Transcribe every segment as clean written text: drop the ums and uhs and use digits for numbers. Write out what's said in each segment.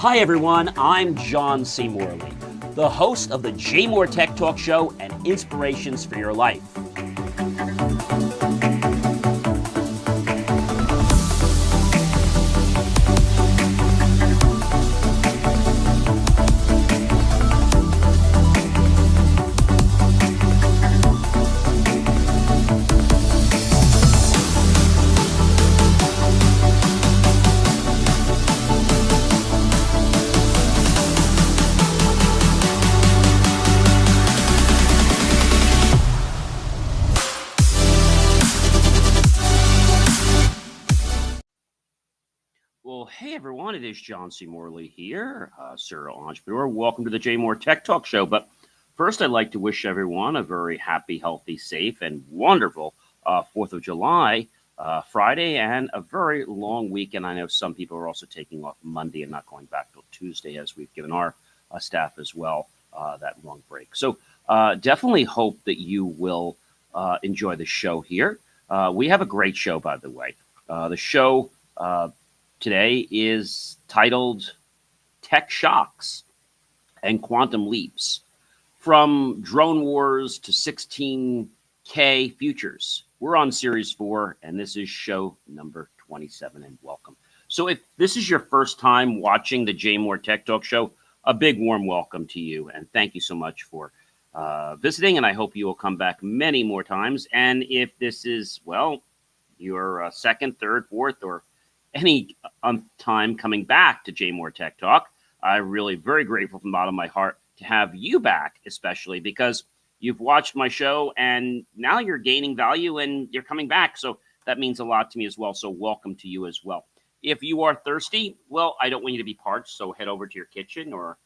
Hi everyone, I'm John C. Morley, the host of the JMOR Tech Talk Show and Inspirations for Your Life. Well, hey everyone, it is John C. Morley here, serial entrepreneur. Welcome to the JMOR Tech Talk Show. But first, I'd like to wish everyone a very happy, healthy, safe, and wonderful 4th of July, Friday, and a very long weekend. I know some people are also taking off Monday and not going back till Tuesday, as we've given our staff as well that long break. So definitely hope that you will enjoy the show here. We have a great show, by the way. The show today is titled Tech Shocks and Quantum Leaps. From drone wars to 16K futures. We're on series 4, and this is show number 27, and welcome. So if this is your first time watching the JMOR Tech Talk Show, a big warm welcome to you, and thank you so much for visiting, and I hope you will come back many more times. And if this is, well, your second, third, fourth, or any time coming back to JMOR Tech Talk, I'm really very grateful from the bottom of my heart to have you back, especially because you've watched my show and now you're gaining value and you're coming back. So that means a lot to me as well. So welcome to you as well. If you are thirsty, well, I don't want you to be parched. So head over to your kitchen or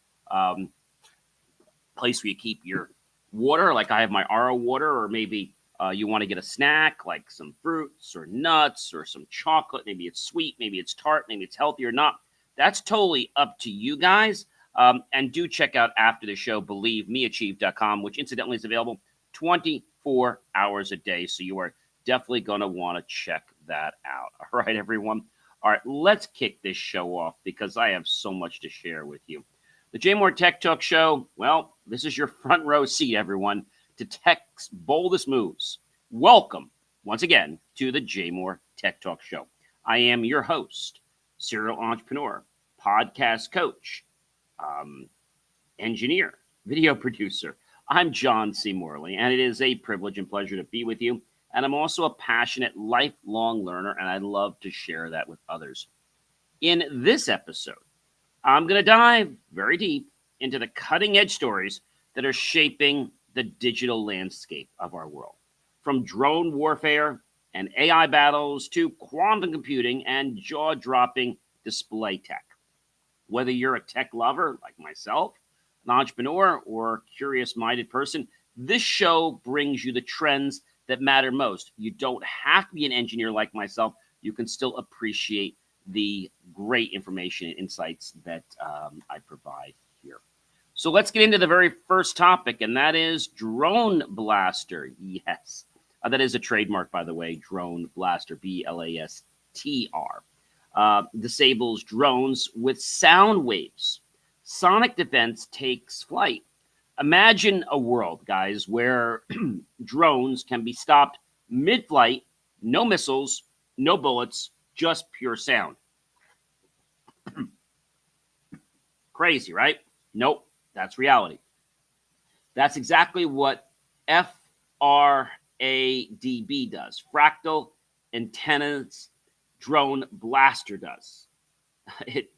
place where you keep your water. Like I have my RO water, or maybe you want to get a snack like some fruits or nuts or some chocolate. Maybe it's sweet, maybe it's tart, maybe it's healthy or not. That's totally up to you guys. And do check out after the show, believemeachieve.com, which incidentally is available 24 hours a day. So you are definitely going to want to check that out. All right, everyone. All right, let's kick this show off because I have so much to share with you. The JMOR Tech Talk Show, well, this is your front row seat, everyone, to tech's boldest moves. Welcome, once again, to the JMOR Tech Talk Show. I am your host, serial entrepreneur, podcast coach, engineer, video producer. I'm John C. Morley, and it is a privilege and pleasure to be with you. And I'm also a passionate, lifelong learner, and I love to share that with others. In this episode, I'm going to dive very deep into the cutting-edge stories that are shaping the digital landscape of our world. From drone warfare and AI battles to quantum computing and jaw-dropping display tech. Whether you're a tech lover like myself, an entrepreneur, or curious-minded person, this show brings you the trends that matter most. You don't have to be an engineer like myself. You can still appreciate the great information and insights that I provide here. So let's get into the very first topic, and that is Drone Blaster. Yes, that is a trademark, by the way, Drone Blaster, B-L-A-S-T-R. Disables drones with sound waves. Sonic defense takes flight. Imagine a world, guys, where drones can be stopped mid-flight, no missiles, no bullets, just pure sound. Crazy, right? Nope. That's reality. That's exactly what FRADB does. Fractal Antennas Drone Blaster does.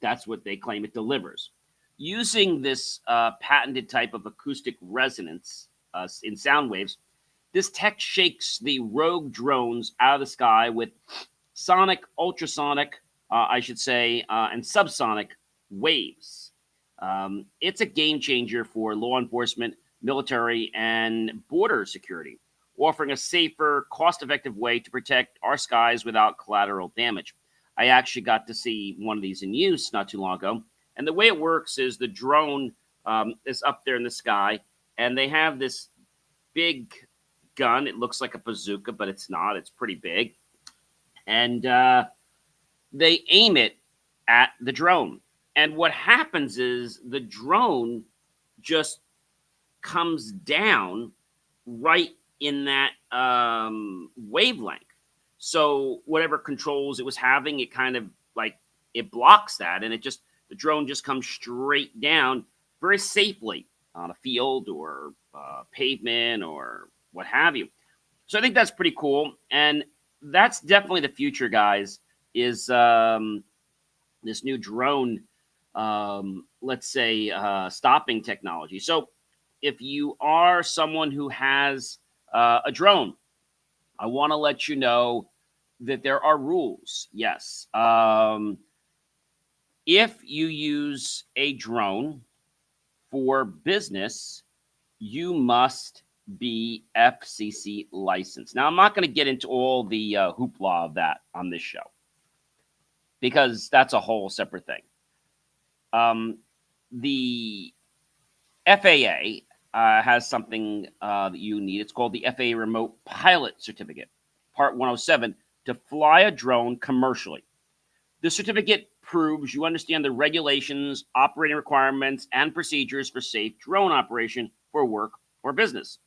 That's what they claim it delivers. Using this patented type of acoustic resonance in sound waves, this tech shakes the rogue drones out of the sky with sonic, ultrasonic, and subsonic waves. It's a game changer for law enforcement, military, and border security, offering a safer, cost-effective way to protect our skies without collateral damage. I actually got to see one of these in use not too long ago, and the way it works is the drone is up there in the sky, and they have this big gun. It looks like a bazooka, but it's not. It's pretty big. And they aim it at the drone. And what happens is the drone just comes down right in that wavelength. So whatever controls it was having, it kind of like it blocks that, and the drone just comes straight down very safely on a field or pavement or what have you. So I think that's pretty cool, and that's definitely the future, guys. Is this new drone, let's say, stopping technology. So if you are someone who has a drone, I want to let you know that there are rules. Yes. If you use a drone for business, you must be FCC licensed. Now, I'm not going to get into all the hoopla of that on this show because that's a whole separate thing. The FAA has something that you need. It's called the FAA Remote Pilot Certificate, Part 107, to fly a drone commercially. The certificate proves you understand the regulations, operating requirements, and procedures for safe drone operation for work or business.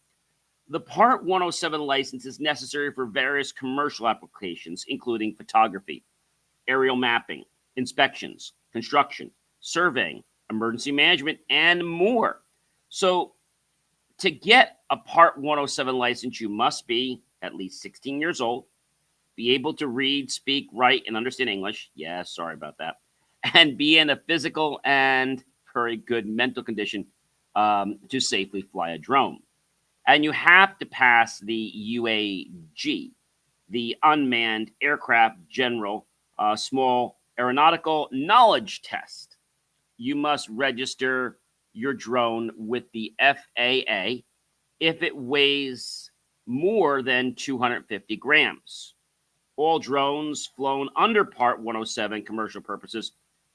The Part 107 license is necessary for various commercial applications, including photography, aerial mapping, inspections, construction, surveying, emergency management, and more. So to get a Part 107 license, you must be at least 16 years old, be able to read, speak, write, and understand English. Yeah, sorry about that. And be in a physical and very good mental condition to safely fly a drone. And you have to pass the UAG, the Unmanned Aircraft General Small Aeronautical Knowledge Test. You must register your drone with the FAA if it weighs more than 250 grams. All drones flown under Part 107 commercial purposes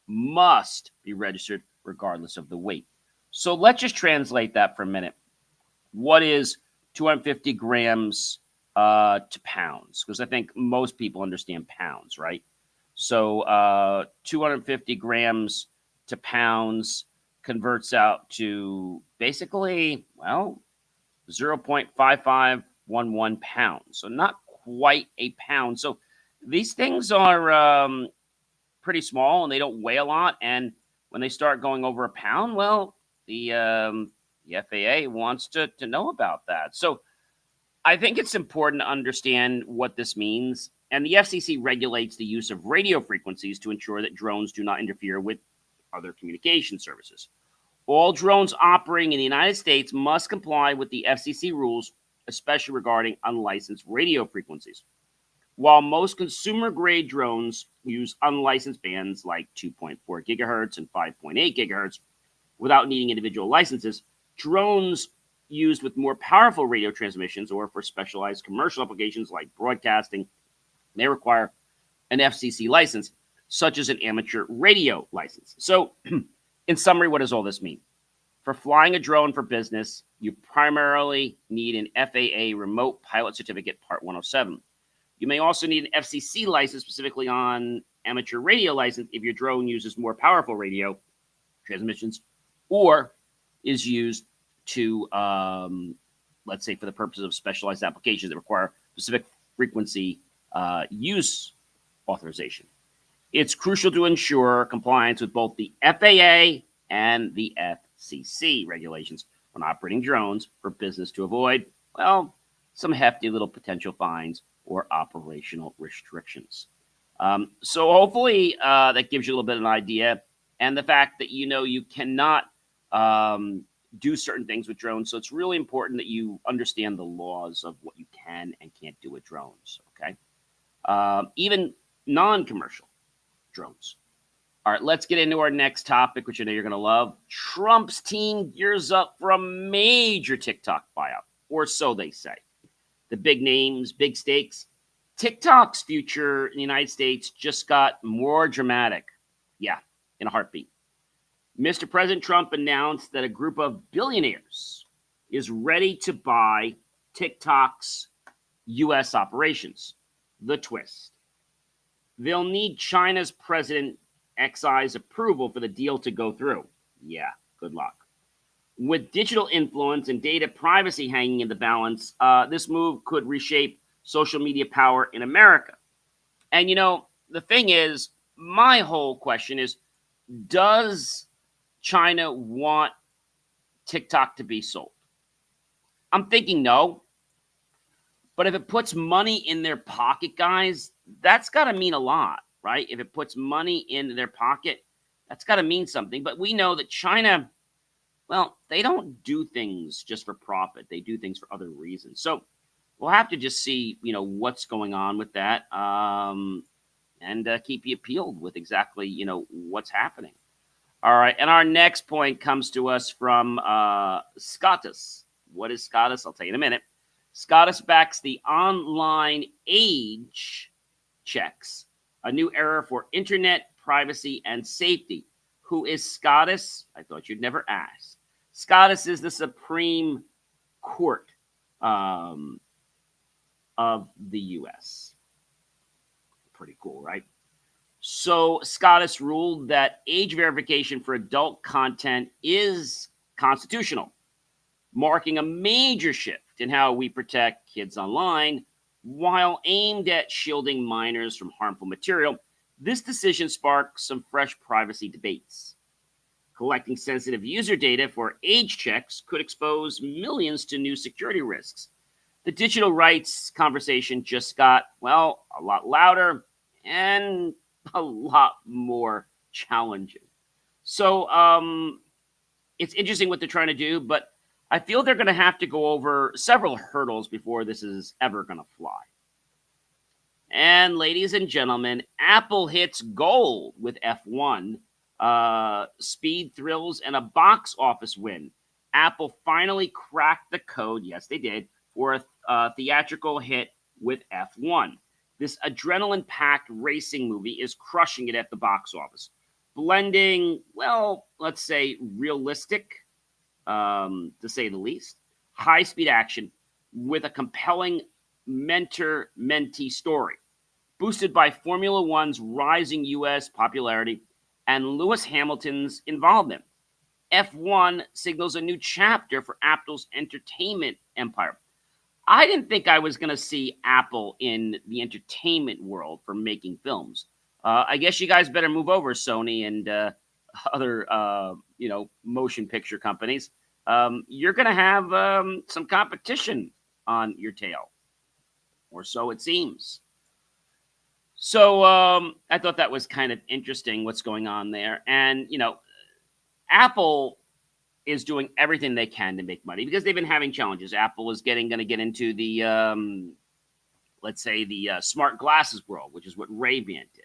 must be registered regardless of the weight. So let's just translate that for a minute. What is 250 grams to pounds? Because I think most people understand pounds, right? So 250 grams to pounds converts out to basically, well, 0.5511 pounds. So not quite a pound. So these things are pretty small and they don't weigh a lot. And when they start going over a pound, well, the FAA wants to know about that. So I think it's important to understand what this means. And the FCC regulates the use of radio frequencies to ensure that drones do not interfere with other communication services. All drones operating in the United States must comply with the FCC rules, especially regarding unlicensed radio frequencies. While most consumer-grade drones use unlicensed bands like 2.4 gigahertz and 5.8 gigahertz without needing individual licenses, drones used with more powerful radio transmissions or for specialized commercial applications like broadcasting may require an FCC license, such as an amateur radio license. So, in summary, what does all this mean? For flying a drone for business, you primarily need an FAA Remote Pilot Certificate Part 107. You may also need an FCC license, specifically on amateur radio license, if your drone uses more powerful radio transmissions or is used to, let's say, for the purposes of specialized applications that require specific frequency use authorization. It's crucial to ensure compliance with both the FAA and the FCC regulations when operating drones for business to avoid, well, some hefty little potential fines or operational restrictions. So hopefully that gives you a little bit of an idea. And the fact that you cannot do certain things with drones. So it's really important that you understand the laws of what you can and can't do with drones, okay? Even non-commercial drones. All right, let's get into our next topic, which I know you're going to love. Trump's team gears up for a major TikTok buyout, or so they say. The big names, big stakes. TikTok's future in the United States just got more dramatic. Yeah, in a heartbeat. Mr. President Trump announced that a group of billionaires is ready to buy TikTok's U.S. operations. The twist. They'll need China's President excise approval for the deal to go through. Yeah, good luck. With digital influence and data privacy hanging in the balance, this move could reshape social media power in America. And, the thing is, my whole question is, does China want TikTok to be sold? I'm thinking no. But if it puts money in their pocket, guys, that's got to mean a lot, right? If it puts money in their pocket, that's got to mean something. But we know that China, well, they don't do things just for profit. They do things for other reasons. So we'll have to just see, what's going on with that, and keep you peeled with exactly, what's happening. All right, and our next point comes to us from Scottus. What is Scottus? I'll tell you in a minute. Scottus backs the online age checks, a new era for internet privacy and safety. Who is Scottus? I thought you'd never ask. Scottus is the Supreme Court of the U.S. Pretty cool, right? So Scottus ruled that age verification for adult content is constitutional, marking a major shift in how we protect kids online. While aimed at shielding minors from harmful material, this decision sparked some fresh privacy debates. Collecting sensitive user data for age checks could expose millions to new security risks. The digital rights conversation just got, well, a lot louder and a lot more challenging. So it's interesting what they're trying to do, but I feel they're going to have to go over several hurdles before this is ever going to fly. And ladies and gentlemen, Apple hits gold with F1, speed thrills, and a box office win. Apple finally cracked the code, yes they did, for a theatrical hit with F1. This adrenaline-packed racing movie is crushing it at the box office, blending, well, let's say realistic, to say the least, high-speed action with a compelling mentor-mentee story, boosted by Formula One's rising U.S. popularity and Lewis Hamilton's involvement. F1 signals a new chapter for Apple's entertainment empire. I didn't think I was going to see Apple in the entertainment world for making films. I guess you guys better move over, Sony and other, motion picture companies. You're going to have some competition on your tail, or so it seems. So I thought that was kind of interesting what's going on there. And, Apple is doing everything they can to make money because they've been having challenges. Apple is going to get into the, let's say, the smart glasses world, which is what Ray-Ban did.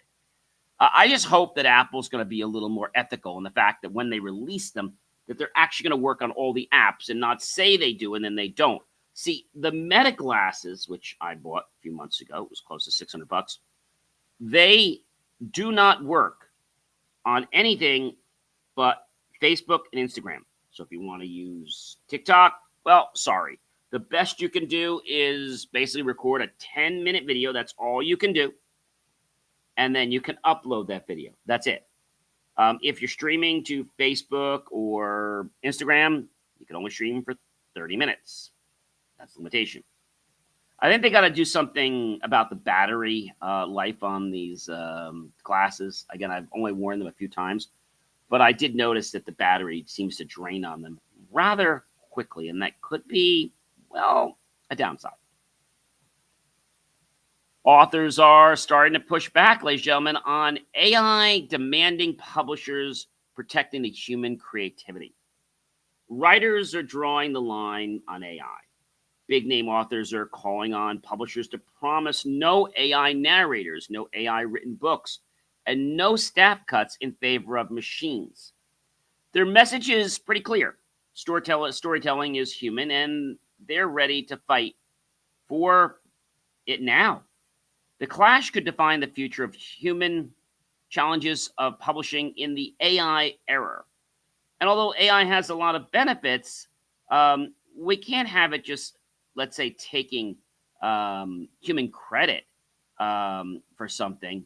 I just hope that Apple's going to be a little more ethical in the fact that when they release them, that they're actually going to work on all the apps and not say they do and then they don't. See, the Meta glasses, which I bought a few months ago, it was close to $600. They do not work on anything but Facebook and Instagram. So if you want to use TikTok, well, sorry. The best you can do is basically record a 10-minute video. That's all you can do. And then you can upload that video. That's it. If you're streaming to Facebook or Instagram, you can only stream for 30 minutes. That's the limitation. I think they got to do something about the battery life on these glasses. Again, I've only worn them a few times, but I did notice that the battery seems to drain on them rather quickly, and that could be, well, a downside. Authors are starting to push back, ladies and gentlemen, on AI demanding publishers protecting the human creativity. Writers are drawing the line on AI. Big name authors are calling on publishers to promise no AI narrators, no AI written books, and no staff cuts in favor of machines. Their message is pretty clear. Storytelling is human, and they're ready to fight for it now. The clash could define the future of human challenges of publishing in the AI era. And although AI has a lot of benefits, we can't have it just, let's say, taking human credit for something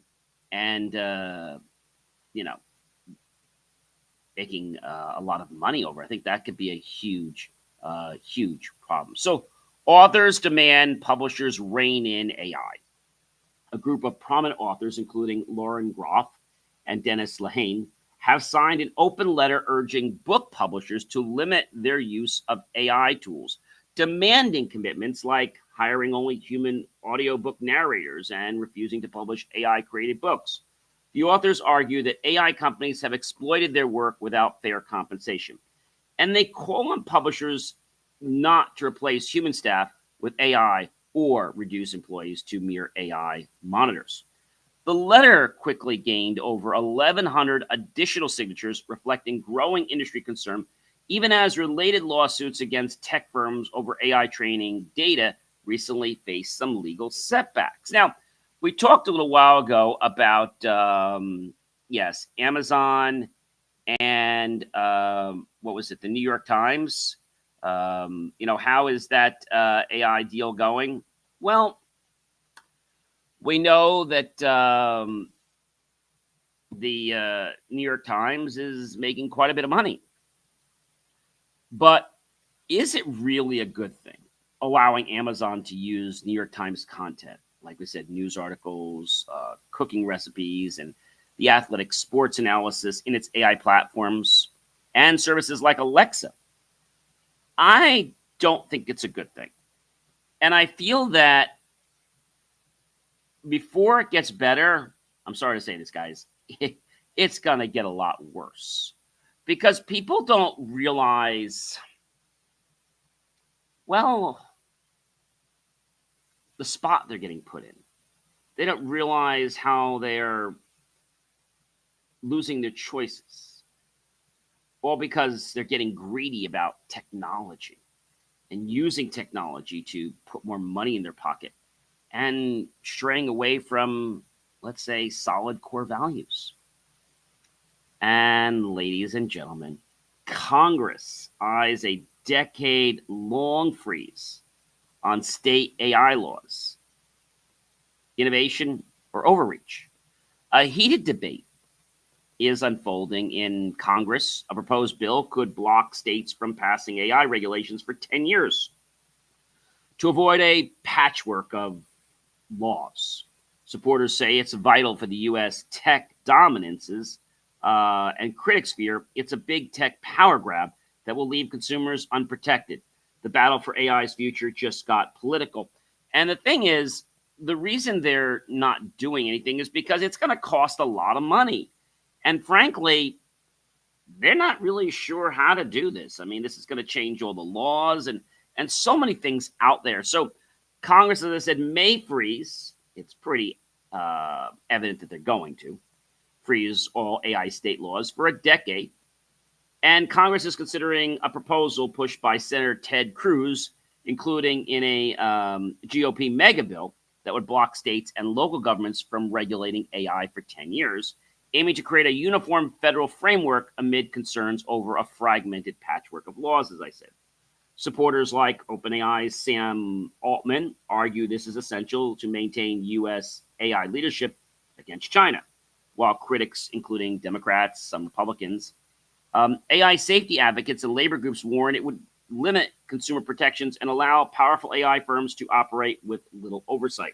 and, making a lot of money over. I think that could be a huge, huge problem. So authors demand publishers rein in AI. A group of prominent authors, including Lauren Groff and Dennis Lehane, have signed an open letter urging book publishers to limit their use of AI tools, demanding commitments like hiring only human audiobook narrators and refusing to publish AI-created books. The authors argue that AI companies have exploited their work without fair compensation, and they call on publishers not to replace human staff with AI or reduce employees to mere AI monitors. The letter quickly gained over 1,100 additional signatures, reflecting growing industry concern, even as related lawsuits against tech firms over AI training data recently faced some legal setbacks. Now, we talked a little while ago about, yes, Amazon and what was it, the New York Times. How is that AI deal going? Well, we know that the New York Times is making quite a bit of money. But is it really a good thing allowing Amazon to use New York Times content? Like we said, news articles, cooking recipes, and the athletic sports analysis in its AI platforms and services like Alexa. I don't think it's a good thing. And I feel that before it gets better, I'm sorry to say this, guys, it's going to get a lot worse. Because people don't realize, well, the spot they're getting put in. They don't realize how they're losing their choices. All because they're getting greedy about technology and using technology to put more money in their pocket and straying away from, let's say, solid core values. And ladies and gentlemen, Congress eyes a decade-long freeze on state AI laws, innovation, or overreach. A heated debate is unfolding in Congress. A proposed bill could block states from passing AI regulations for 10 years to avoid a patchwork of laws. Supporters say it's vital for the U.S. tech dominances, and critics fear it's a big tech power grab that will leave consumers unprotected. The battle for AI's future just got political. And the thing is, the reason they're not doing anything is because it's going to cost a lot of money. And frankly, they're not really sure how to do this. I mean, this is going to change all the laws and so many things out there. So Congress, as I said, may freeze. It's pretty evident that they're going to freeze all AI state laws for a decade. And Congress is considering a proposal pushed by Senator Ted Cruz, including in a GOP mega bill that would block states and local governments from regulating AI for 10 years, aiming to create a uniform federal framework amid concerns over a fragmented patchwork of laws, as I said. Supporters like OpenAI's Sam Altman argue this is essential to maintain U.S. AI leadership against China, while critics, including Democrats, some Republicans, AI safety advocates and labor groups warn it would limit consumer protections and allow powerful AI firms to operate with little oversight.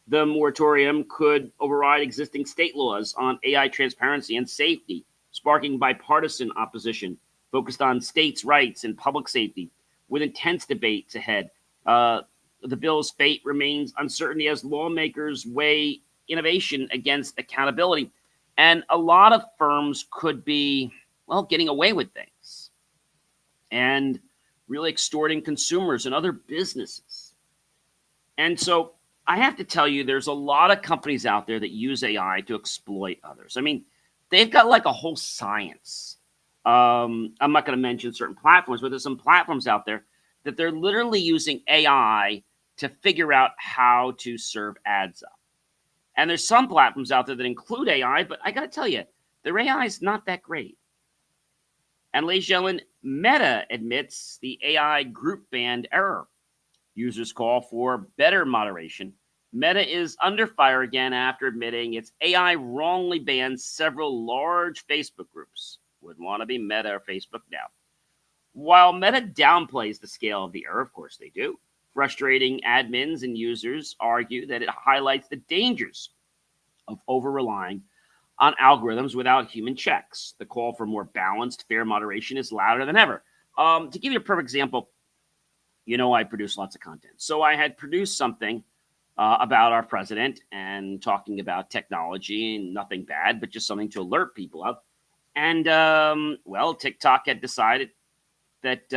The moratorium could override existing state laws on AI transparency and safety, sparking bipartisan opposition focused on states' rights and public safety, with intense debates ahead. The bill's fate remains uncertain as lawmakers weigh innovation against accountability. And a lot of firms could be, well, getting away with things and really extorting consumers and other businesses. And so I have to tell you, there's a lot of companies out there that use AI to exploit others. I mean, they've got like a whole science. I'm not going to mention certain platforms, but there's some platforms out there that they're literally using AI to figure out how to serve ads up. And there's some platforms out there that include AI, but I got to tell you, their AI is not that great. And ladies and gentlemen, Meta admits the AI group band error. Users call for better moderation Meta is under fire again after admitting its AI wrongly banned several large Facebook groups. Wouldn't want to be Meta or Facebook now. While Meta downplays the scale of the error, of course they do, frustrating admins and users argue that it highlights the dangers of over-relying on algorithms without human checks. The call for more balanced, fair moderation is louder than ever. To give you a perfect example, I produce lots of content. So I had produced something about our president and talking about technology, and nothing bad, but just something to alert people of. And, TikTok had decided that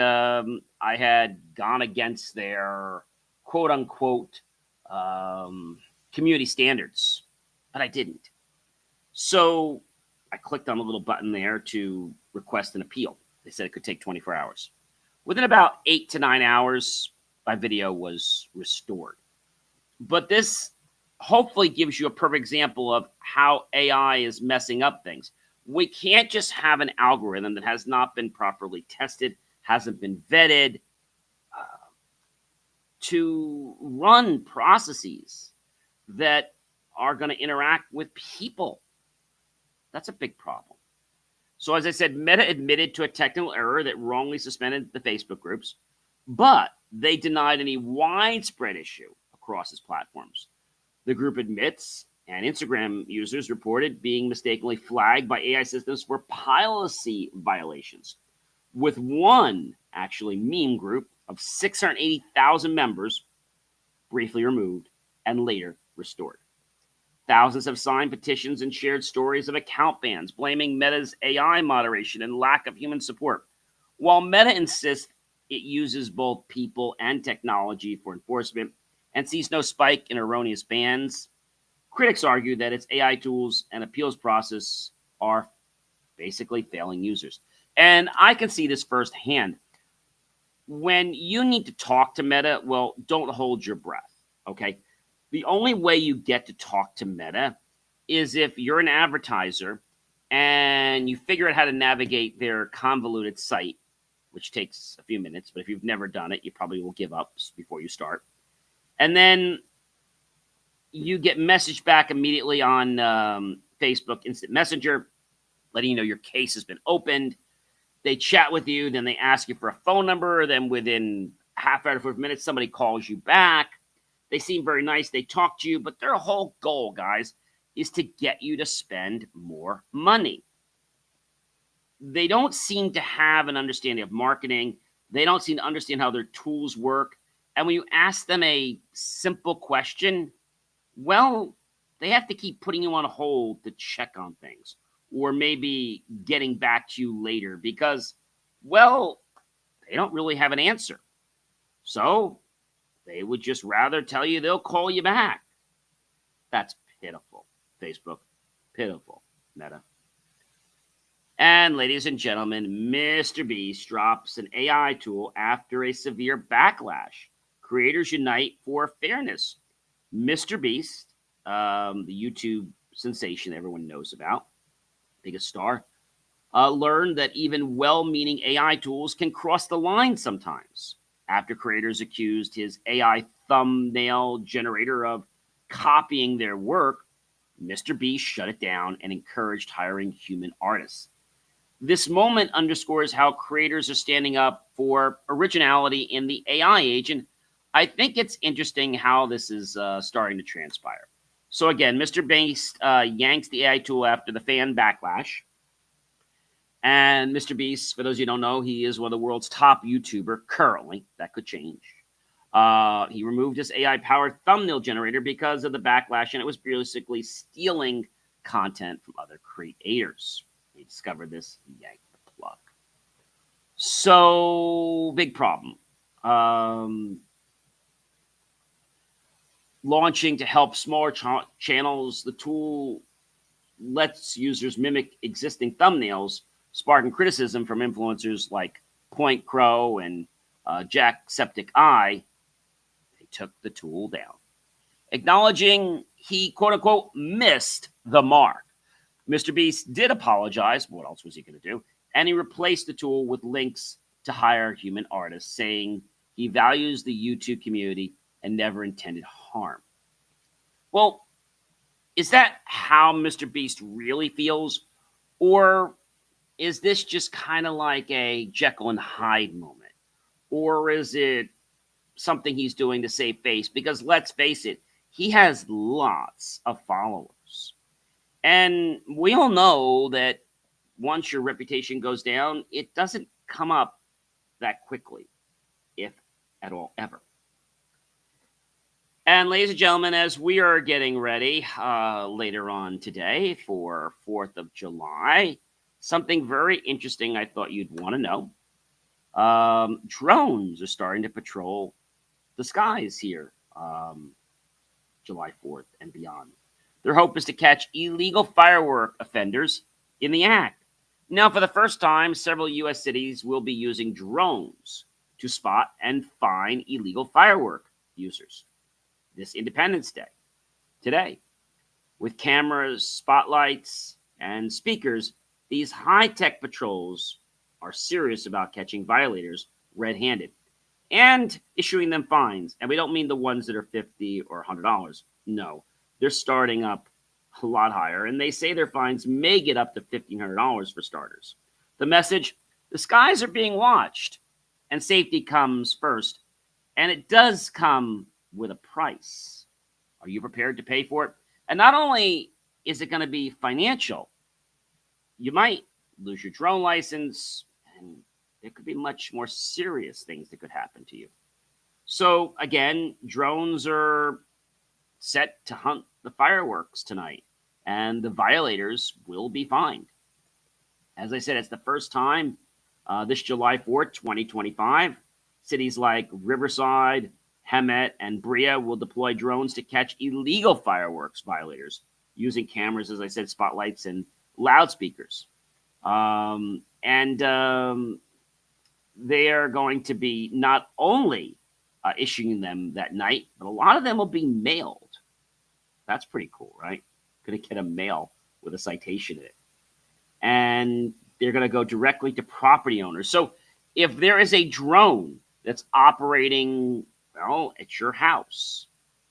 I had gone against their quote-unquote community standards, but I didn't. So I clicked on the little button there to request an appeal. They said it could take 24 hours. Within about 8 to 9 hours, my video was restored. But this hopefully gives you a perfect example of how AI is messing up things. We can't just have an algorithm that has not been properly tested, hasn't been vetted, to run processes that are going to interact with people. That's a big problem. So as I said, Meta admitted to a technical error that wrongly suspended the Facebook groups, but they denied any widespread issue across its platforms. The group admits, and Instagram users reported being mistakenly flagged by AI systems for policy violations, with one actually meme group of 680,000 members briefly removed and later restored. Thousands have signed petitions and shared stories of account bans, blaming Meta's AI moderation and lack of human support. While Meta insists it uses both people and technology for enforcement and sees no spike in erroneous bans, critics argue that its AI tools and appeals process are basically failing users. And I can see this firsthand. When you need to talk to Meta, well, don't hold your breath, okay? The only way you get to talk to Meta is if you're an advertiser and you figure out how to navigate their convoluted site, which takes a few minutes, but if you've never done it, you probably will give up before you start. And then you get messaged back immediately on Facebook Instant Messenger, letting you know your case has been opened. They chat with you, then they ask you for a phone number, then within half hour to 4 minutes, somebody calls you back. They seem very nice. They talk to you, but their whole goal, guys, is to get you to spend more money. They don't seem to have an understanding of marketing. They don't seem to understand how their tools work. And when you ask them a simple question, well, they have to keep putting you on hold to check on things, or maybe getting back to you later because, well, they don't really have an answer. So they would just rather tell you they'll call you back. That's pitiful, Facebook. Pitiful, Meta. And ladies and gentlemen, Mr. Beast drops an AI tool after a severe backlash. Creators unite for fairness. Mr. Beast, the YouTube sensation everyone knows about, biggest star, learned that even well-meaning AI tools can cross the line sometimes. After creators accused his AI thumbnail generator of copying their work, Mr. Beast shut it down and encouraged hiring human artists. This moment underscores how creators are standing up for originality in the AI age, and I think it's interesting how this is starting to transpire. So again, Mr. Beast yanks the AI tool after the fan backlash. And Mr. Beast, for those of you who don't know, he is one of the world's top YouTuber currently. That could change. He removed his AI-powered thumbnail generator because of the backlash, and it was basically stealing content from other creators. He discovered this, he yanked the plug. So, big problem. Launching to help smaller channels, the tool lets users mimic existing thumbnails, sparking criticism from influencers like Point Crow and Jacksepticeye. They took the tool down, acknowledging he, quote-unquote, missed the mark. Mr. Beast did apologize. What else was he going to do? And he replaced the tool with links to hire human artists, saying he values the YouTube community and never intended harm. Well, is that how Mr. Beast really feels? Or is this just kind of like a Jekyll and Hyde moment? Or is it something he's doing to save face? Because let's face it, he has lots of followers. And we all know that once your reputation goes down, it doesn't come up that quickly, if at all, ever. And ladies and gentlemen, as we are getting ready later on today for 4th of July, something very interesting I thought you'd want to know. Drones are starting to patrol the skies here July 4th and beyond. Their hope is to catch illegal firework offenders in the act. Now, for the first time, several U.S. cities will be using drones to spot and fine illegal firework users this Independence Day today. With cameras, spotlights, and speakers, these high-tech patrols are serious about catching violators red-handed and issuing them fines. And we don't mean the ones that are $50 or $100. No, they're starting up a lot higher, and they say their fines may get up to $1,500 for starters. The message: the skies are being watched, and safety comes first, and it does come with a price. Are you prepared to pay for it? And not only is it going to be financial, you might lose your drone license, and there could be much more serious things that could happen to you. So again, drones are set to hunt the fireworks tonight, and the violators will be fined. As I said, it's the first time this July 4th, 2025, cities like Riverside, Hemet, and Brea will deploy drones to catch illegal fireworks violators using cameras, as I said, spotlights, and loudspeakers. They are going to be not only issuing them that night, but a lot of them will be mailed. That's pretty cool, right? Going to get a mail with a citation in it. And they're going to go directly to property owners. So if there is a drone that's operating, well, at your house,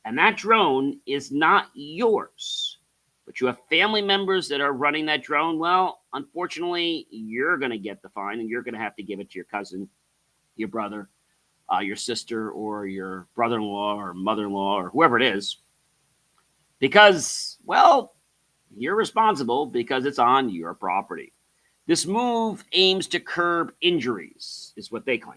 and that drone is not yours, but you have family members that are running that drone, well, unfortunately, you're going to get the fine, and you're going to have to give it to your cousin, your brother, your sister, or your brother-in-law or mother-in-law, or whoever it is, because, well, you're responsible because it's on your property. This move aims to curb injuries, is what they claim,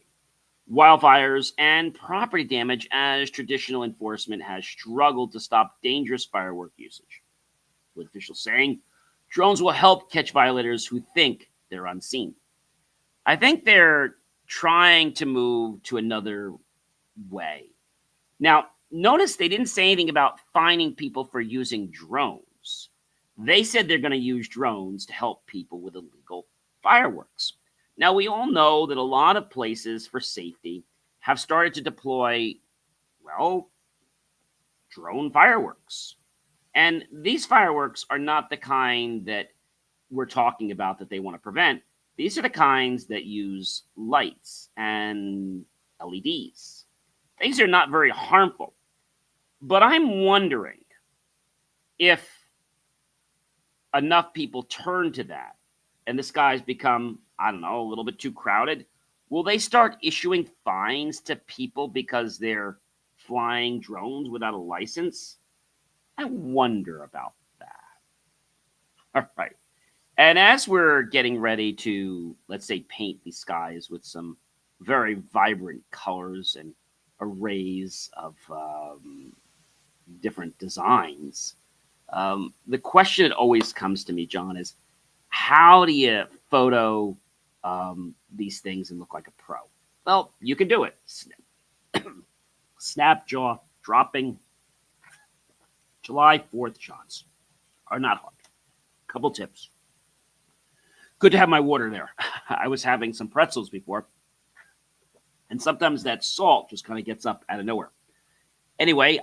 wildfires, and property damage, as traditional enforcement has struggled to stop dangerous firework usage. With officials saying drones will help catch violators who think they're unseen. I think they're trying to move to another way. Now, notice they didn't say anything about fining people for using drones. They said they're going to use drones to help people with illegal fireworks. Now, we all know that a lot of places for safety have started to deploy, well, drone fireworks. And these fireworks are not the kind that we're talking about that they want to prevent. These are the kinds that use lights and LEDs. These are not very harmful. But I'm wondering if enough people turn to that and the skies become, I don't know, a little bit too crowded, will they start issuing fines to people because they're flying drones without a license? I wonder about that. All right. And as we're getting ready to, let's say, paint the skies with some very vibrant colors and arrays of different designs, the question that always comes to me, John, is how do you photo these things and look like a pro? Well, you can do it. Snap jaw dropping July 4th shots are not hard. Couple tips. Good to have my water there. I was having some pretzels before, and sometimes that salt just kind of gets up out of nowhere. Anyway,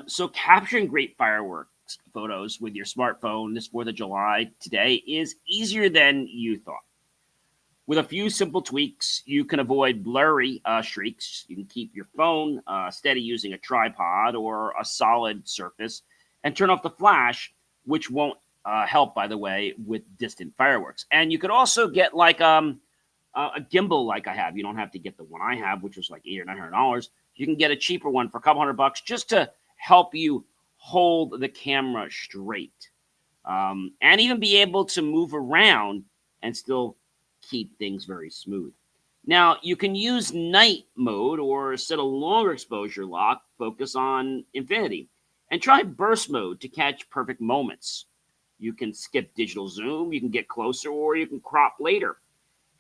so capturing great fireworks photos with your smartphone this 4th of July today is easier than you thought. With a few simple tweaks, you can avoid blurry streaks. You can keep your phone steady using a tripod or a solid surface, and turn off the flash, which won't help, by the way, with distant fireworks. And you could also get like a gimbal like I have. You don't have to get the one I have, which was like $800 or $900. You can get a cheaper one for a couple $100 just to help you hold the camera straight, and even be able to move around and still keep things very smooth. Now, you can use night mode or set a longer exposure lock, focus on infinity, and try burst mode to catch perfect moments. You can skip digital zoom, you can get closer, or you can crop later.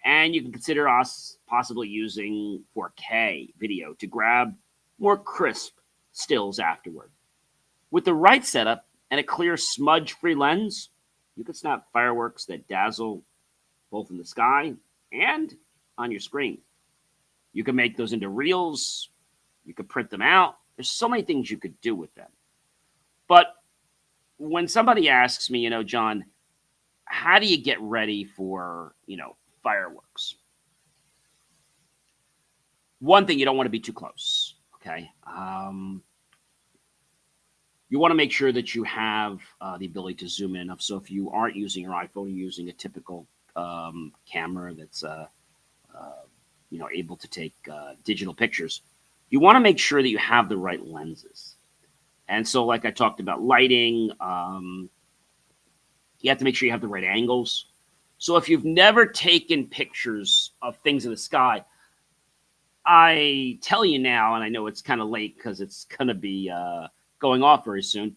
And you can consider us possibly using 4K video to grab more crisp stills afterward. With the right setup and a clear smudge-free lens, you can snap fireworks that dazzle both in the sky and on your screen. You can make those into reels. You can print them out. There's so many things you could do with them. But when somebody asks me, John, how do you get ready for, fireworks? One thing, you don't want to be too close, okay? You want to make sure that you have the ability to zoom in enough. So if you aren't using your iPhone, you're using a typical camera that's able to take digital pictures. You want to make sure that you have the right lenses. And so, like I talked about lighting, you have to make sure you have the right angles. So if you've never taken pictures of things in the sky, I tell you now, and I know it's kind of late because it's going to be going off very soon.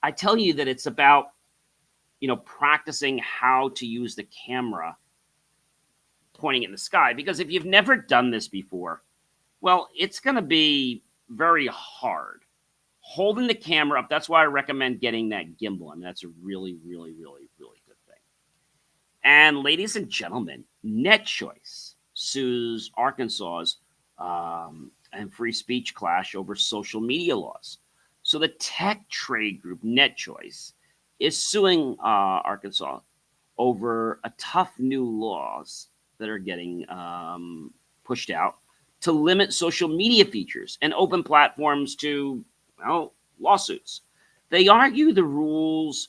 I tell you that it's about, practicing how to use the camera pointing in the sky. Because if you've never done this before, well, it's going to be very hard. Holding the camera up, that's why I recommend getting that gimbal. I mean, that's a really, really, really, really good thing. And ladies and gentlemen, NetChoice sues Arkansas's and free speech clash over social media laws. So the tech trade group NetChoice is suing Arkansas over a tough new laws that are getting pushed out to limit social media features and open platforms to, lawsuits. They argue the rules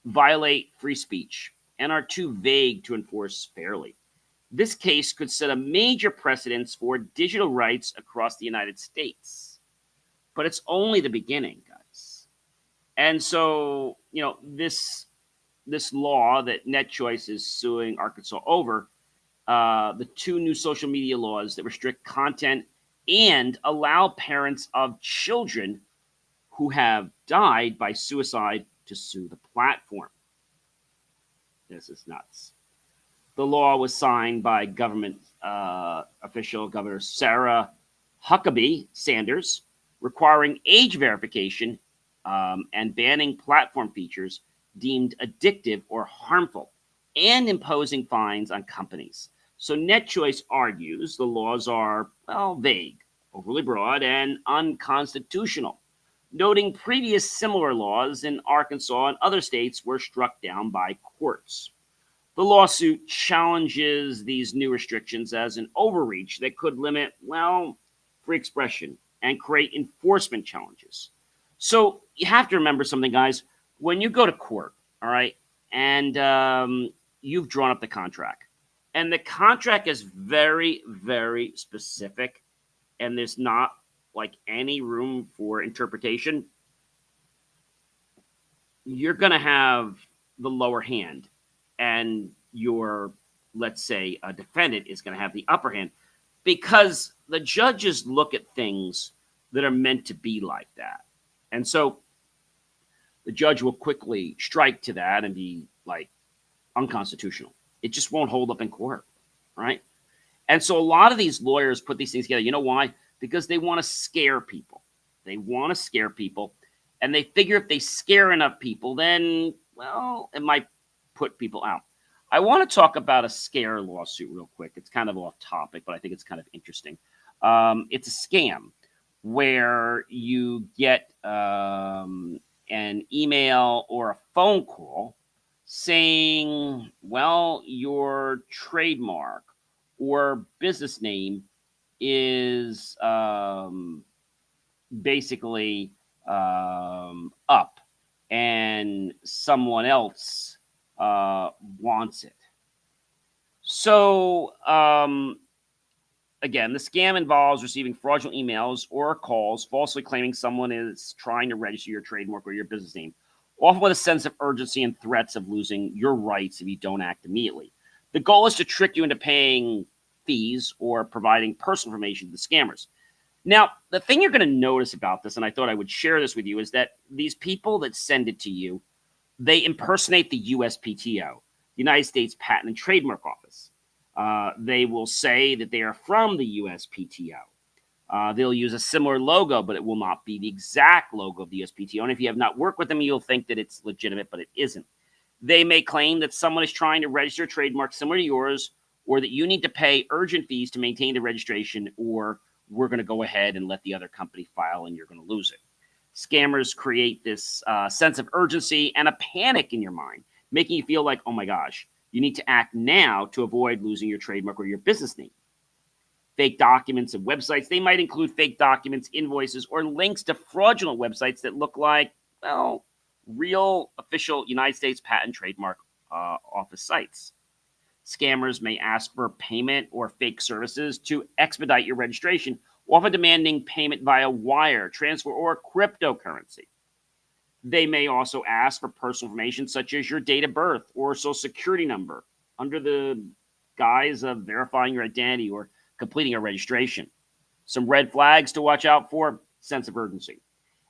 violate free speech and are too vague to enforce fairly. This case could set a major precedence for digital rights across the United States. But it's only the beginning, guys. And so, this law that NetChoice is suing Arkansas over, the two new social media laws that restrict content and allow parents of children who have died by suicide to sue the platform. This is nuts. The law was signed by government official Governor Sarah Huckabee Sanders, requiring age verification and banning platform features deemed addictive or harmful, and imposing fines on companies. So NetChoice argues the laws are, vague, overly broad, and unconstitutional, noting previous similar laws in Arkansas and other states were struck down by courts. The lawsuit challenges these new restrictions as an overreach that could limit, free expression and create enforcement challenges. So you have to remember something, guys. When you go to court, all right, and you've drawn up the contract, and the contract is very, very specific, and there's not like any room for interpretation, you're going to have the lower hand, and your, let's say, a defendant is going to have the upper hand, because the judges look at things that are meant to be like that. And so the judge will quickly strike to that and be like unconstitutional. It just won't hold up in court, right? And so a lot of these lawyers put these things together. You know why? Because they want to scare people. They want to scare people. And they figure if they scare enough people, then, it might put people out. I want to talk about a scare lawsuit real quick. It's kind of off topic, but I think it's kind of interesting. It's a scam where you get an email or a phone call saying, your trademark or business name is basically up and someone else wants it. So, again, the scam involves receiving fraudulent emails or calls falsely claiming someone is trying to register your trademark or your business name, often with a sense of urgency and threats of losing your rights if you don't act immediately. The goal is to trick you into paying fees or providing personal information to the scammers. Now, the thing you're going to notice about this, and I thought I would share this with you, is that these people that send it to you, they impersonate the USPTO, United States Patent and Trademark Office. They will say that they are from the USPTO. They'll use a similar logo, but it will not be the exact logo of the USPTO. And if you have not worked with them, you'll think that it's legitimate, but it isn't. They may claim that someone is trying to register a trademark similar to yours, or that you need to pay urgent fees to maintain the registration, or we're going to go ahead and let the other company file and you're going to lose it. Scammers create this sense of urgency and a panic in your mind, making you feel like, oh my gosh, you need to act now to avoid losing your trademark or your business name. Fake documents and websites. They might include fake documents, invoices, or links to fraudulent websites that look like, well, real official United States Patent and Trademark Office sites. Scammers may ask for payment or fake services to expedite your registration, often demanding payment via wire, transfer, or cryptocurrency. They may also ask for personal information such as your date of birth or social security number under the guise of verifying your identity or completing a registration. Some red flags to watch out for: sense of urgency.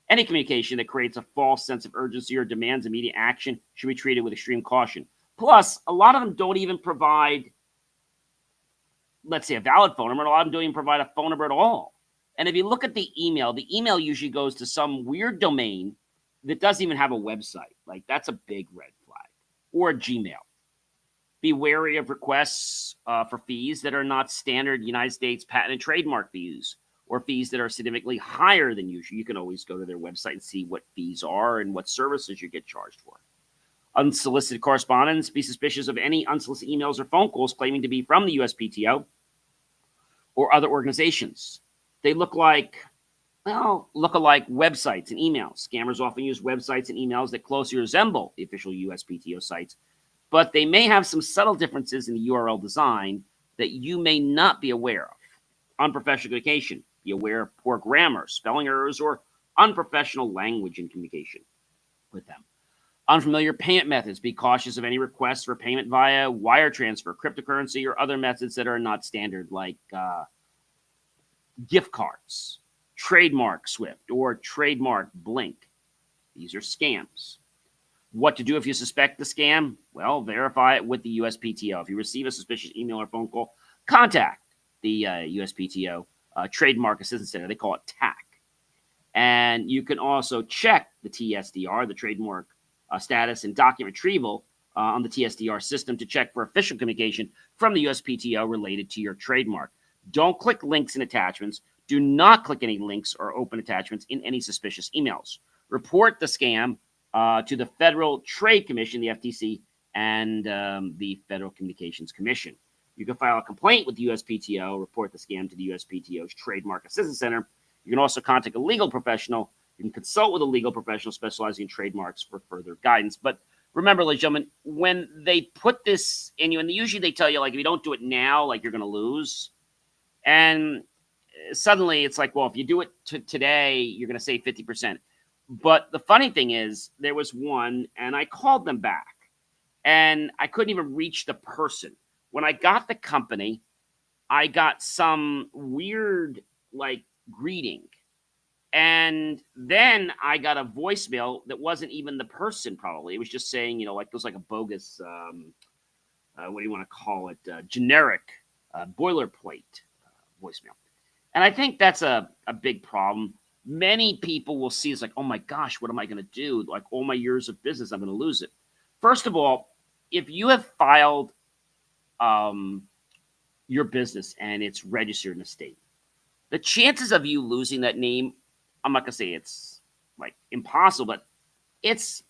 Any communication that creates a false sense of urgency or demands immediate action should be treated with extreme caution. Plus, a lot of them don't even provide, let's say, a valid phone number. A lot of them don't even provide a phone number at all. And if you look at the email usually goes to some weird domain that doesn't even have a website. Like, that's a big red flag. Or a Gmail. Be wary of requests for fees that are not standard United States patent and trademark fees, or fees that are significantly higher than usual. You can always go to their website and see what fees are and what services you get charged for. Unsolicited correspondence. Be suspicious of any unsolicited emails or phone calls claiming to be from the USPTO or other organizations. They look like, well, look-alike websites and emails. Scammers often use websites and emails that closely resemble the official USPTO sites, but they may have some subtle differences in the URL design that you may not be aware of. Unprofessional communication. Be aware of poor grammar, spelling errors, or unprofessional language in communication with them. Unfamiliar payment methods. Be cautious of any requests for payment via wire transfer, cryptocurrency, or other methods that are not standard, like gift cards, trademark Swift, or trademark Blink. These are scams. What to do if you suspect the scam? Well, verify it with the USPTO. If you receive a suspicious email or phone call, contact the USPTO Trademark Assistance Center. They call it TAC. And you can also check the TSDR, the Trademark Status and Document Retrieval on the TSDR system to check for official communication from the USPTO related to your trademark. Don't click links and attachments. Do not click any links or open attachments in any suspicious emails. Report the scam to the Federal Trade Commission, the FTC, and the Federal Communications Commission. You can file a complaint with the USPTO, report the scam to the USPTO's Trademark Assistance Center. You can also contact a legal professional. You can consult with a legal professional specializing in trademarks for further guidance. But remember, ladies and gentlemen, when they put this in you, and usually they tell you, like, if you don't do it now, like, you're going to lose. And suddenly it's like, well, if you do it today, you're going to save 50%. But the funny thing is, there was one, and I called them back, and I couldn't even reach the person. When I got the company, I got some weird, like, greeting. And then I got a voicemail that wasn't even the person, probably. It was just saying, like, it was like a bogus, what do you want to call it, generic boilerplate voicemail. And I think that's a big problem. Many people will see it's like, oh my gosh, what am I going to do? Like, all my years of business, I'm going to lose it. First of all, if you have filed your business and it's registered in a state, the chances of you losing that name, I'm not going to say it's like impossible, but it's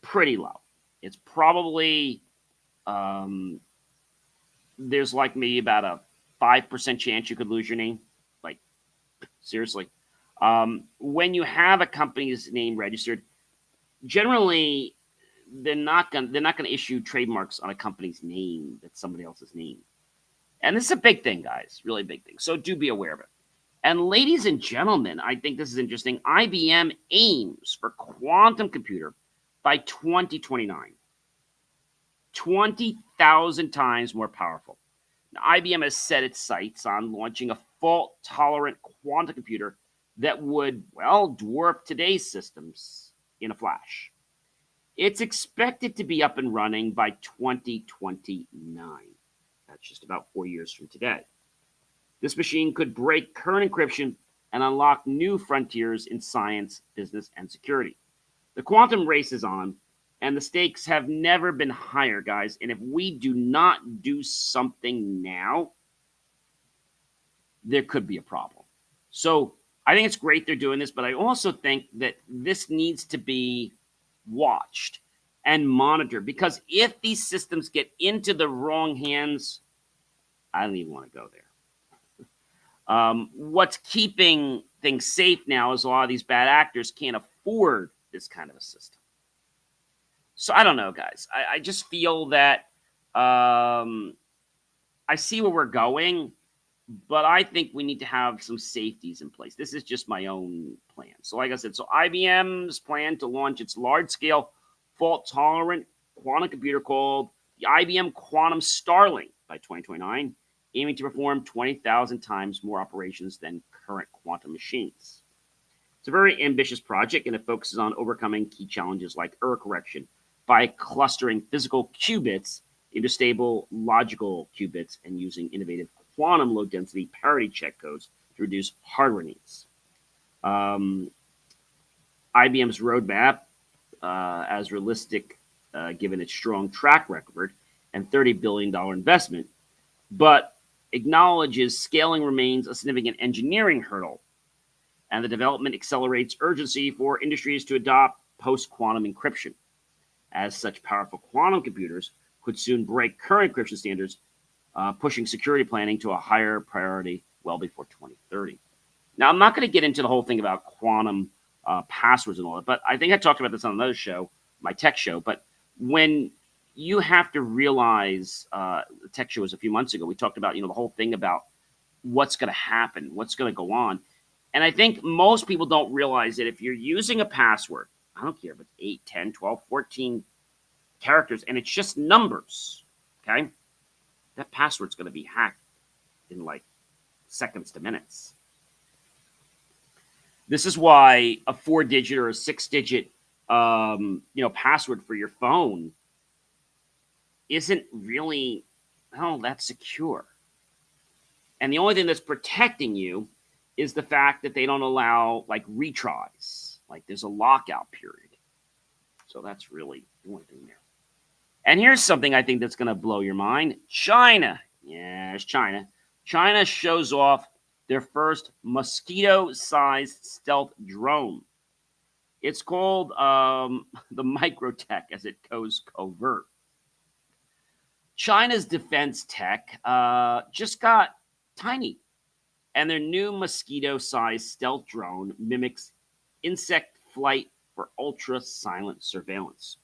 pretty low. It's probably, there's like maybe about a 5% chance you could lose your name. Like, seriously. When you have a company's name registered, generally they're not gonna issue trademarks on a company's name that's somebody else's name. And this is a big thing, guys, really big thing. So do be aware of it. And ladies and gentlemen, I think this is interesting. IBM aims for quantum computer by 2029. 20,000 times more powerful. Now, IBM has set its sights on launching a fault-tolerant quantum computer that would, well, dwarf today's systems in a flash. It's expected to be up and running by 2029. That's just about 4 years from today. This machine could break current encryption and unlock new frontiers in science, business, and security. The quantum race is on, and the stakes have never been higher, guys. And if we do not do something now, there could be a problem. So I think it's great they're doing this, but I also think that this needs to be watched and monitored, because if these systems get into the wrong hands, I don't even want to go there. What's keeping things safe now is a lot of these bad actors can't afford this kind of a system. So I don't know, guys. I just feel that I see where we're going, but I think we need to have some safeties in place. This is just my own plan. So like I said, so IBM's plan to launch its large-scale fault-tolerant quantum computer called the IBM Quantum Starling by 2029, aiming to perform 20,000 times more operations than current quantum machines. It's a very ambitious project, and it focuses on overcoming key challenges like error correction by clustering physical qubits into stable logical qubits and using innovative quantum low-density parity check codes to reduce hardware needs. IBM's roadmap, as realistic given its strong track record and $30 billion investment, but acknowledges scaling remains a significant engineering hurdle, and the development accelerates urgency for industries to adopt post-quantum encryption, as such powerful quantum computers could soon break current encryption standards, pushing security planning to a higher priority well before 2030. Now, I'm not going to get into the whole thing about quantum passwords and all that, but I think I talked about this on another show, my tech show. But when you have to realize, the tech show was a few months ago, we talked about, the whole thing about what's going to happen, what's going to go on. And I think most people don't realize that if you're using a password, I don't care if it's 8, 10, 12, 14 characters, and it's just numbers, okay? That password's going to be hacked in like seconds to minutes. This is why a 4-digit or a 6-digit, password for your phone isn't really, that secure. And the only thing that's protecting you is the fact that they don't allow like retries. Like there's a lockout period. So that's really the only thing there. And here's something I think that's going to blow your mind. China. Yes, China. China shows off their first mosquito-sized stealth drone. It's called the Microtech, as it goes covert. China's defense tech just got tiny, and their new mosquito-sized stealth drone mimics insect flight for ultra-silent surveillance.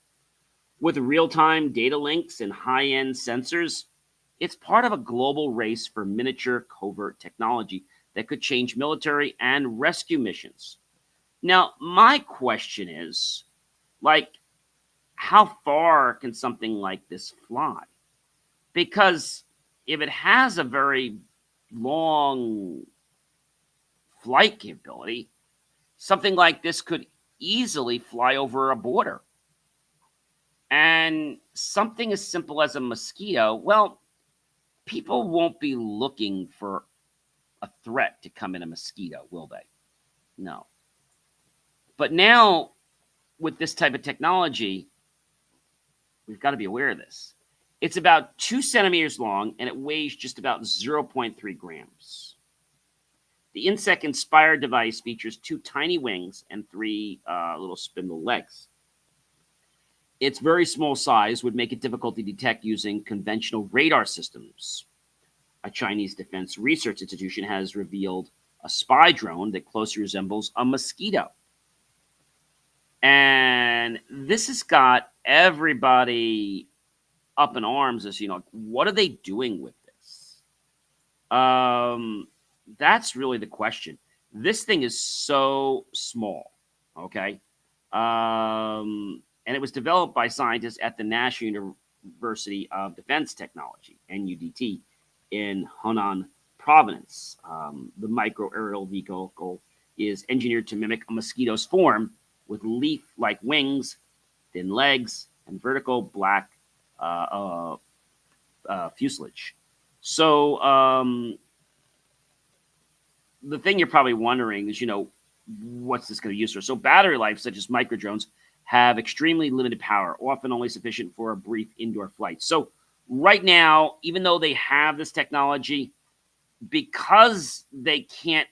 With real-time data links and high-end sensors, it's part of a global race for miniature covert technology that could change military and rescue missions. Now, my question is, how far can something like this fly? Because if it has a very long flight capability, something like this could easily fly over a border. And something as simple as a mosquito, well, people won't be looking for a threat to come in a mosquito, will they? No. But now, with this type of technology, we've got to be aware of this. It's about 2 centimeters long, and it weighs just about 0.3 grams. The insect-inspired device features 2 tiny wings and 3 little spindle legs. Its very small size would make it difficult to detect using conventional radar systems. A Chinese defense research institution has revealed a spy drone that closely resembles a mosquito. And this has got everybody up in arms as, what are they doing with this? That's really the question. This thing is so small, okay? And it was developed by scientists at the National University of Defense Technology, NUDT, in Hunan Province. The micro-aerial vehicle is engineered to mimic a mosquito's form with leaf-like wings, thin legs, and vertical black fuselage. So the thing you're probably wondering is, what's this going to use for? So battery life, such as microdrones, have extremely limited power, often only sufficient for a brief indoor flight. So right now, even though they have this technology, because they can't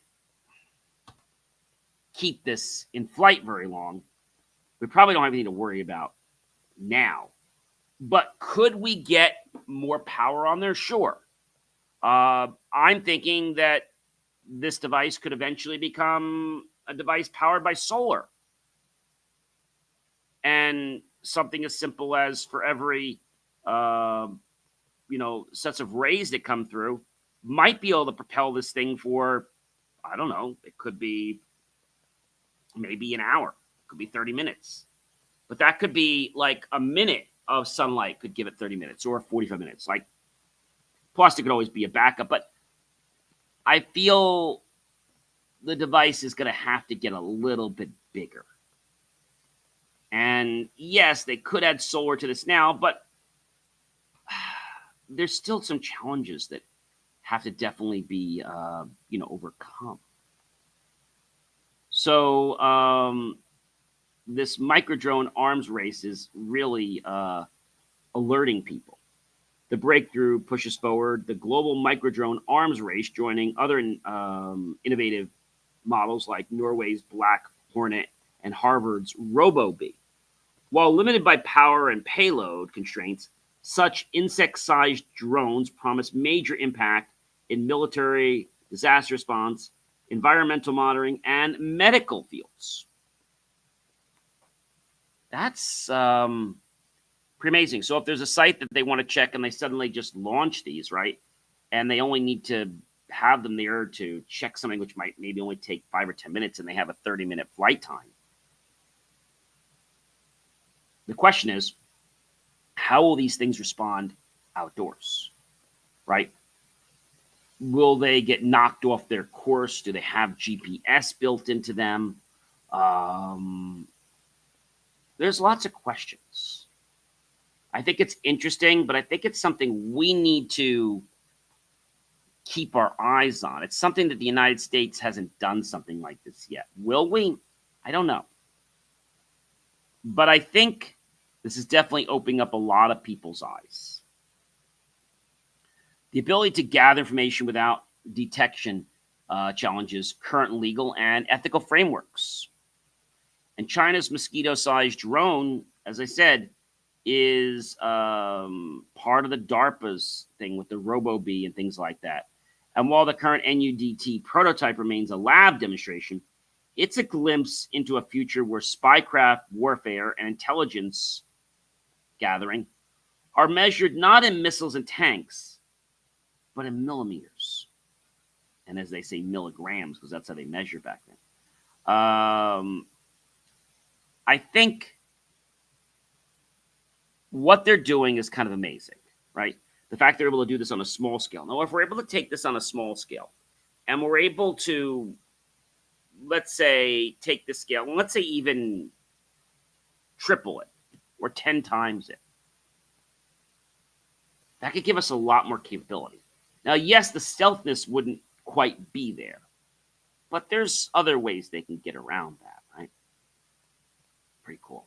keep this in flight very long, we probably don't have anything to worry about now. But could we get more power on there? Sure. I'm thinking that this device could eventually become a device powered by solar. And something as simple as for every, sets of rays that come through, might be able to propel this thing for, I don't know, it could be maybe an hour, it could be 30 minutes. But that could be like a minute of sunlight could give it 30 minutes or 45 minutes. Like, plus it could always be a backup. But I feel the device is going to have to get a little bit bigger. And yes, they could add solar to this now, but there's still some challenges that have to definitely be, overcome. So this microdrone arms race is really alerting people. The breakthrough pushes forward the global microdrone arms race, joining other innovative models like Norway's Black Hornet and Harvard's RoboBee. While limited by power and payload constraints, such insect-sized drones promise major impact in military, disaster response, environmental monitoring, and medical fields. That's pretty amazing. So if there's a site that they want to check and they suddenly just launch these, right, and they only need to have them there to check something which might maybe only take 5 or 10 minutes, and they have a 30-minute flight time. The question is, how will these things respond outdoors, right? Will they get knocked off their course? Do they have GPS built into them? There's lots of questions. I think it's interesting, but I think it's something we need to keep our eyes on. It's something that the United States hasn't done something like this yet. Will we? I don't know. But I think this is definitely opening up a lot of people's eyes. The ability to gather information without detection challenges current legal and ethical frameworks. And China's mosquito-sized drone, as I said, is part of the DARPA's thing with the RoboBee and things like that. And while the current NUDT prototype remains a lab demonstration, it's a glimpse into a future where spycraft warfare and intelligence gathering are measured not in missiles and tanks, but in millimeters. And as they say, milligrams, because that's how they measure back then. I think what they're doing is kind of amazing, right? The fact they're able to do this on a small scale. Now, if we're able to take this on a small scale, and we're able to, let's say, take this scale, and let's say even triple it, or 10 times it, that could give us a lot more capability. Now, yes, the stealthness wouldn't quite be there, but there's other ways they can get around that, right? Pretty cool.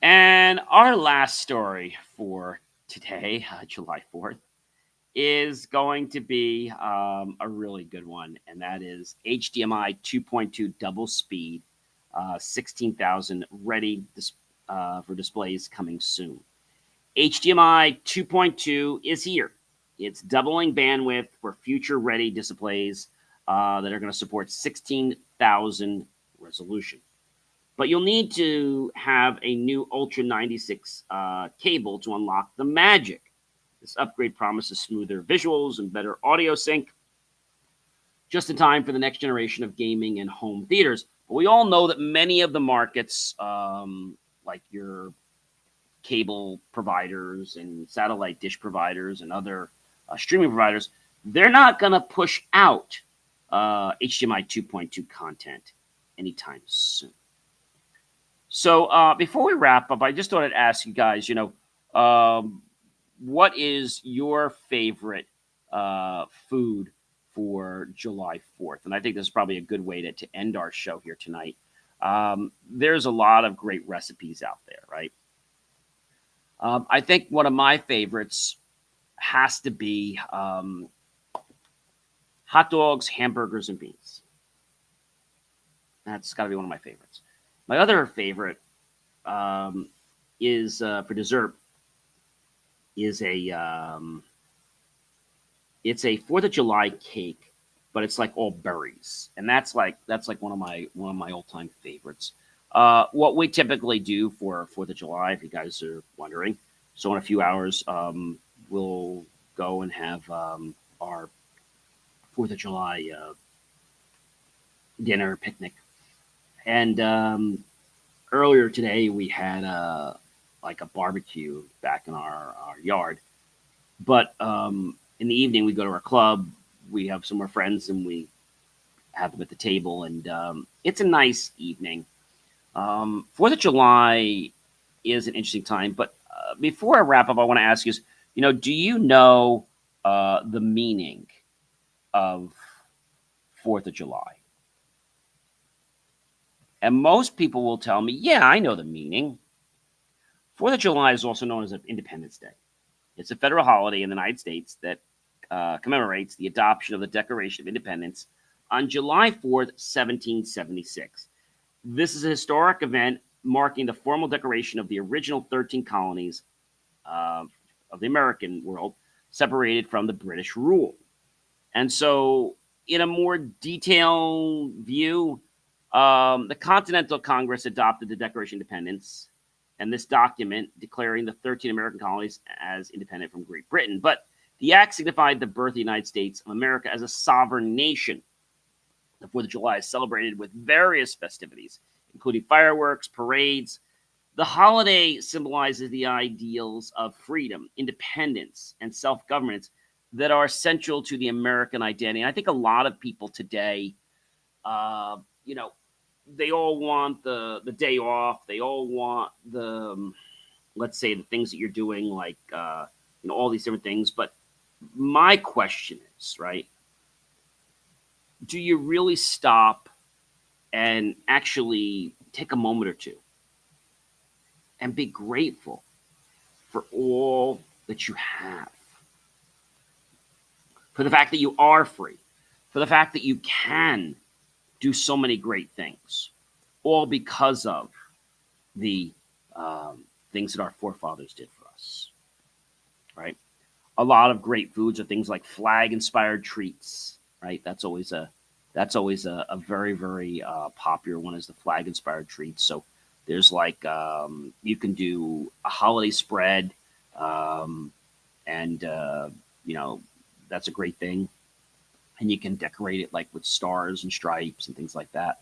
And our last story for today, July 4th, is going to be a really good one, and that is HDMI 2.2 double speed, 16,000 ready for displays coming soon. HDMI 2.2 is here. It's doubling bandwidth for future-ready displays that are going to support 16,000 resolution. But you'll need to have a new Ultra 96 cable to unlock the magic. This upgrade promises smoother visuals and better audio sync, just in time for the next generation of gaming and home theaters. But we all know that many of the markets, like your cable providers and satellite dish providers and other streaming providers, they're not going to push out HDMI 2.2 content anytime soon. So before we wrap up, I just thought I'd ask you guys, what is your favorite food for July 4th? And I think this is probably a good way to end our show here tonight. There's a lot of great recipes out there, right? I think one of my favorites has to be hot dogs, hamburgers, and beans. That's got to be one of my favorites. My other favorite is for dessert is it's a 4th of July cake, but it's like all berries, and that's like one of my all-time favorites. What we typically do for 4th of July, if you guys are wondering, so in a few hours, we'll go and have our 4th of July dinner picnic. And earlier today, we had like a barbecue back in our yard. But in the evening, we go to our club. We have some more friends, and we have them at the table. And it's a nice evening. 4th of July is an interesting time. But before I wrap up, I want to ask you, do you know the meaning of 4th of July? And most people will tell me, yeah, I know the meaning. 4th of July is also known as Independence Day. It's a federal holiday in the United States that commemorates the adoption of the Declaration of Independence on July 4th, 1776. This is a historic event marking the formal declaration of the original 13 colonies of the American world, separated from the British rule. And so, in a more detailed view, the Continental Congress adopted the Declaration of Independence, and this document declaring the 13 American colonies as independent from Great Britain. But the act signified the birth of the United States of America as a sovereign nation. The 4th of July is celebrated with various festivities, including fireworks, parades. The holiday symbolizes the ideals of freedom, independence, and self-governance that are central to the American identity. And I think a lot of people today, they all want the day off. They all want let's say, the things that you're doing, like, all these different things. But my question is, right, do you really stop and actually take a moment or two and be grateful for all that you have? For the fact that you are free, for the fact that you can do so many great things, all because of the things that our forefathers did for us, right? A lot of great foods are things like flag-inspired treats, right? That's always a very, very popular one, is the flag-inspired treats. So there's like you can do a holiday spread, and that's a great thing. And you can decorate it like with stars and stripes and things like that.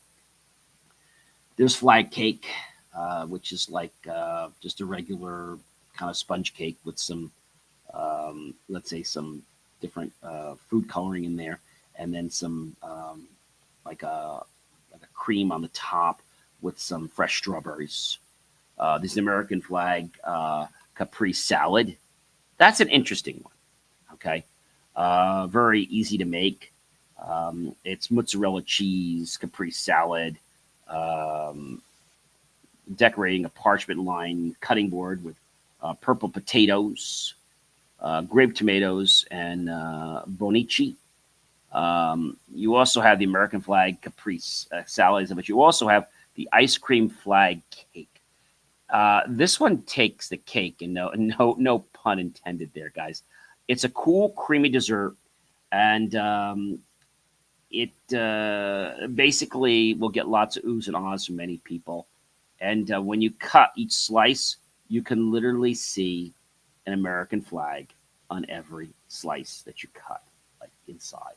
There's flag cake, which is like just a regular kind of sponge cake with some, let's say, some different food coloring in there, and then some like a cream on the top with some fresh strawberries. There's an American flag Capri salad. That's an interesting one. Okay. Very easy to make. It's mozzarella cheese, Capri salad, decorating a parchment-lined cutting board with purple potatoes, grape tomatoes, and bonici. You also have the American flag Capri salads, but you also have the ice cream flag cake. This one takes the cake, and no pun intended there, guys. It's a cool, creamy dessert, and it basically will get lots of oohs and ahs from many people. And when you cut each slice, you can literally see an American flag on every slice that you cut, like inside.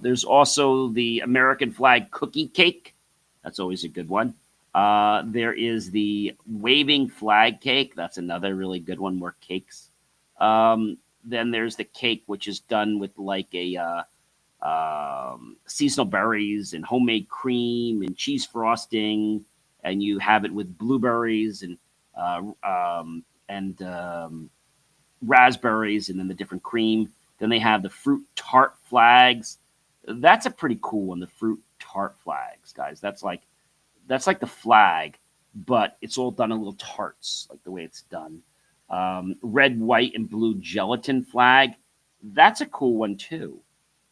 There's also the American flag cookie cake. That's always a good one. There is the waving flag cake. That's another really good one. More cakes. Then there's the cake, which is done with like a seasonal berries and homemade cream and cheese frosting, and you have it with blueberries and raspberries, and then the different cream. Then they have the fruit tart flags. That's a pretty cool one. The fruit tart flags, guys. That's like the flag, but it's all done in little tarts, like the way it's done. Red, white, and blue gelatin flag. That's a cool one too.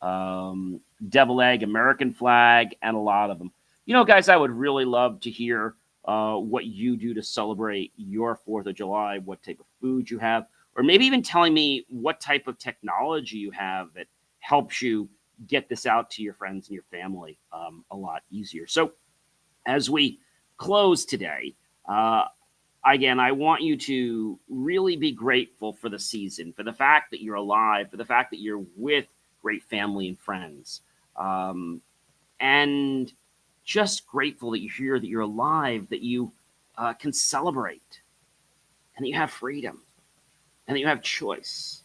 Devil egg, American flag, and a lot of them. Guys, I would really love to hear what you do to celebrate your 4th of July, what type of food you have, or maybe even telling me what type of technology you have that helps you get this out to your friends and your family a lot easier. So as we close today, again, I want you to really be grateful for the season, for the fact that you're alive, for the fact that you're with great family and friends, and just grateful that you're here, that you're alive, that you can celebrate, and that you have freedom, and that you have choice.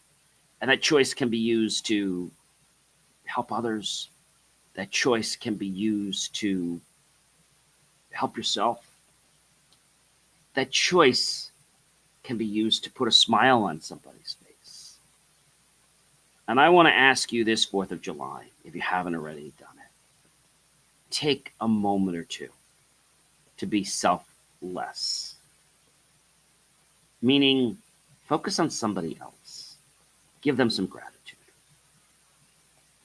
And that choice can be used to help others. That choice can be used to help yourself. That choice can be used to put a smile on somebody's face. And I want to ask you this 4th of July, if you haven't already done it, take a moment or two to be selfless. Meaning, focus on somebody else. Give them some gratitude.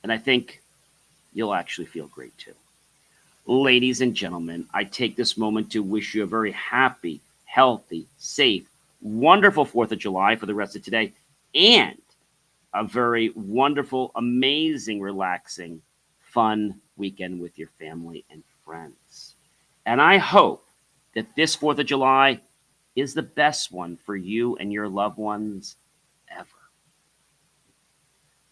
And I think you'll actually feel great too. Ladies and gentlemen, I take this moment to wish you a very happy, healthy, safe, wonderful 4th of July for the rest of today, and a very wonderful, amazing, relaxing, fun weekend with your family and friends. And I hope that this 4th of July is the best one for you and your loved ones ever.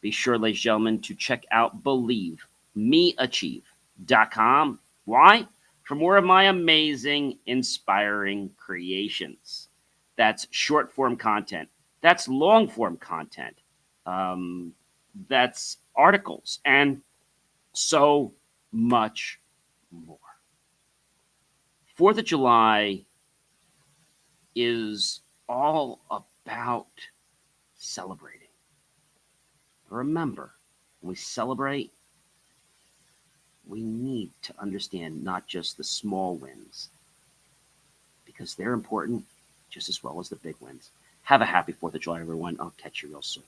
Be sure, ladies and gentlemen, to check out BelieveMeAchieve.com. Why? For more of my amazing, inspiring creations. That's short form content. That's long form content. That's articles and so much more. 4th of July is all about celebrating. Remember, when we celebrate, we need to understand not just the small wins, because they're important just as well as the big wins. Have a happy 4th of July, everyone. I'll catch you real soon.